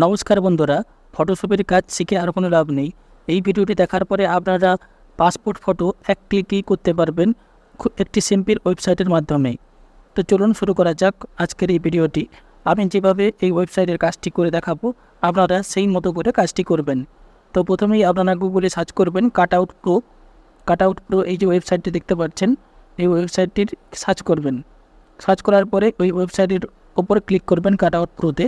নমস্কার বন্ধুরা, ফটোশপের কাজ শিখে আর কোনো লাভ নেই। এই ভিডিওটি দেখার পরে আপনারা পাসপোর্ট ফটো এক ক্লিকই করতে পারবেন একটি সিম্পল ওয়েবসাইটের মাধ্যমে। তো চলুন শুরু করা যাক আজকের এই ভিডিওটি। আমি যেভাবে এই ওয়েবসাইটের কাজটি করে দেখাবো আপনারা সেই মতো করে কাজটি করবেন। তো প্রথমেই আপনারা গুগলে সার্চ করবেন কাটআউট প্রো। এই যে ওয়েবসাইটটি দেখতে পাচ্ছেন, এই ওয়েবসাইটটির সার্চ করবেন। সার্চ করার পরে ওই ওয়েবসাইটের ওপর ক্লিক করবেন কাটআউট প্রোতে।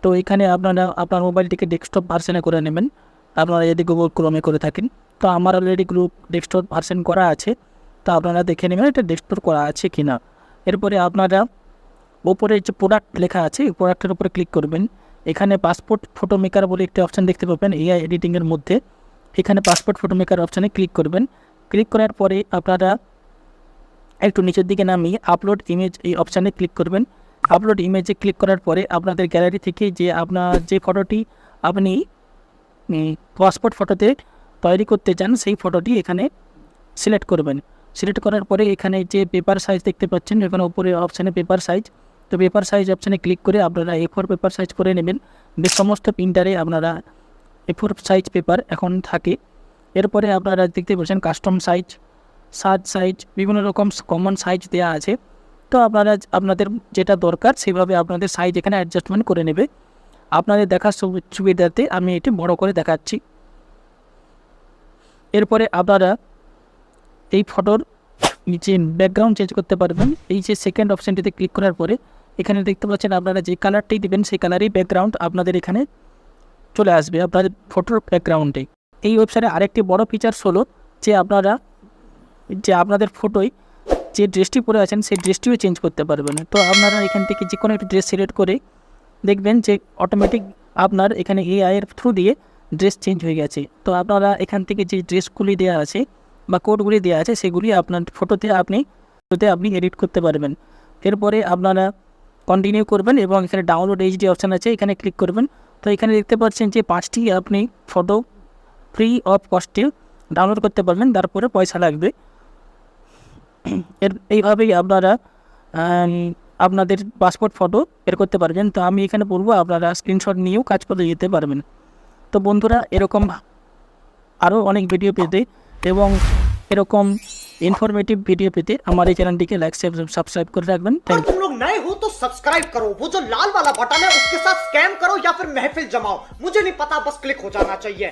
তো এখানে আপনারা আপনার মোবাইলটিকে ডেস্কটপ ভার্সনে করে নেবেন, আপনারা যদি গুগল ক্রোমে করে থাকেন। তো আমার অলরেডি ডেস্কটপ ভার্সন করা আছে, তো আপনারা দেখে নেবেন এটা ডেস্কটপ করা আছে কি না। এরপরে আপনারা ওপরে যে প্রোডাক্ট লেখা আছে এই প্রোডাক্টের উপরে ক্লিক করবেন। এখানে পাসপোর্ট ফটো মেকার বলে একটি অপশান দেখতে পাবেন এআই এডিটিংয়ের মধ্যে। এখানে পাসপোর্ট ফটো মেকার অপশানে ক্লিক করবেন। ক্লিক করার পরে আপনারা একটু নিচের দিকে নামিয়ে আপলোড ইমেজ এই অপশানে ক্লিক করবেন। আপলোড ইমেজে ক্লিক করার পরে আপনাদের গ্যালারি থেকে যে আপনার যে ফটোটি আপনি পাসপোর্ট ফটোতে তৈরি করতে চান সেই ফটোটি এখানে সিলেক্ট করবেন। সিলেক্ট করার পরে এখানে যে পেপার সাইজ দেখতে পাচ্ছেন, এখানে উপরে অপশানে পেপার সাইজ, তো পেপার সাইজ অপশানে ক্লিক করে আপনারা A4 পেপার সাইজ করে নেবেন। বেশ সমস্ত প্রিন্টারে আপনারা A4 সাইজ পেপার এখন থাকে। এরপরে আপনারা দেখতে পাচ্ছেন কাস্টম সাইজ, সার্চ সাইজ, বিভিন্ন রকম কমন সাইজ দেওয়া আছে। তো আপনারা আপনাদের যেটা দরকার সেভাবে আপনাদের সাইজ এখানে অ্যাডজাস্টমেন্ট করে নেবে। আপনাদের দেখার সুবিধাতে আমি এটি বড় করে দেখাচ্ছি। এরপরে আপনারা এই ফটোর নিচে ব্যাকগ্রাউন্ড চেঞ্জ করতে পারবেন। এই যে সেকেন্ড অপশানটিতে ক্লিক করার পরে এখানে দেখতে পাচ্ছেন আপনারা যে কালারটি দেবেন সেই কালারই ব্যাকগ্রাউন্ড আপনাদের এখানে চলে আসবে আপনাদের ফটোর ব্যাকগ্রাউন্ডে। এই ওয়েবসাইটে আরেকটি বড় ফিচার্স হলো যে আপনারা যে আপনাদের ফটোয় যে ড্রেসটি পরে আছেন সেই ড্রেসটিও চেঞ্জ করতে পারবেন। তো আপনারা এখান থেকে যে কোনো একটি ড্রেস সিলেক্ট করে দেখবেন যে অটোমেটিক আপনার এখানে এআইয়ের থ্রু দিয়ে ড্রেস চেঞ্জ হয়ে গেছে। তো আপনারা এখান থেকে যে ড্রেসগুলি দেওয়া আছে বা কোডগুলি দেওয়া আছে সেগুলি আপনার ফটোতে আপনি এডিট করতে পারবেন। এরপরে আপনারা কন্টিনিউ করবেন এবং এখানে ডাউনলোড এইচডি অপশান আছে, এখানে ক্লিক করবেন। তো এখানে দেখতে পাচ্ছেন যে 5টি আপনি ফটো ফ্রি অফ কস্টে ডাউনলোড করতে পারবেন, তারপরে পয়সা লাগবে। এইভাবেই আপনারা আপনাদের পাসপোর্ট ফটো বের করতে পারবেন। তো আমি এখানে বলবো আপনারা স্ক্রিনশট নিয়েও কাজ করে যেতে পারবেন। তো বন্ধুরা, এরকম আরও অনেক ভিডিও পেতে এবং এরকম ইনফরমেটিভ ভিডিও পেতে আমার এই চ্যানেলটিকে লাইক সাবস্ক্রাইব করে রাখবেন। अगर तुम लोग नए हो तो सब्सक्राइब करो, वो जो लाल वाला बटन है उसके साथ स्कैम करो या फिर महफिल जमाओ, मुझे नहीं पता, बस क्लिक हो जाना चाहिए।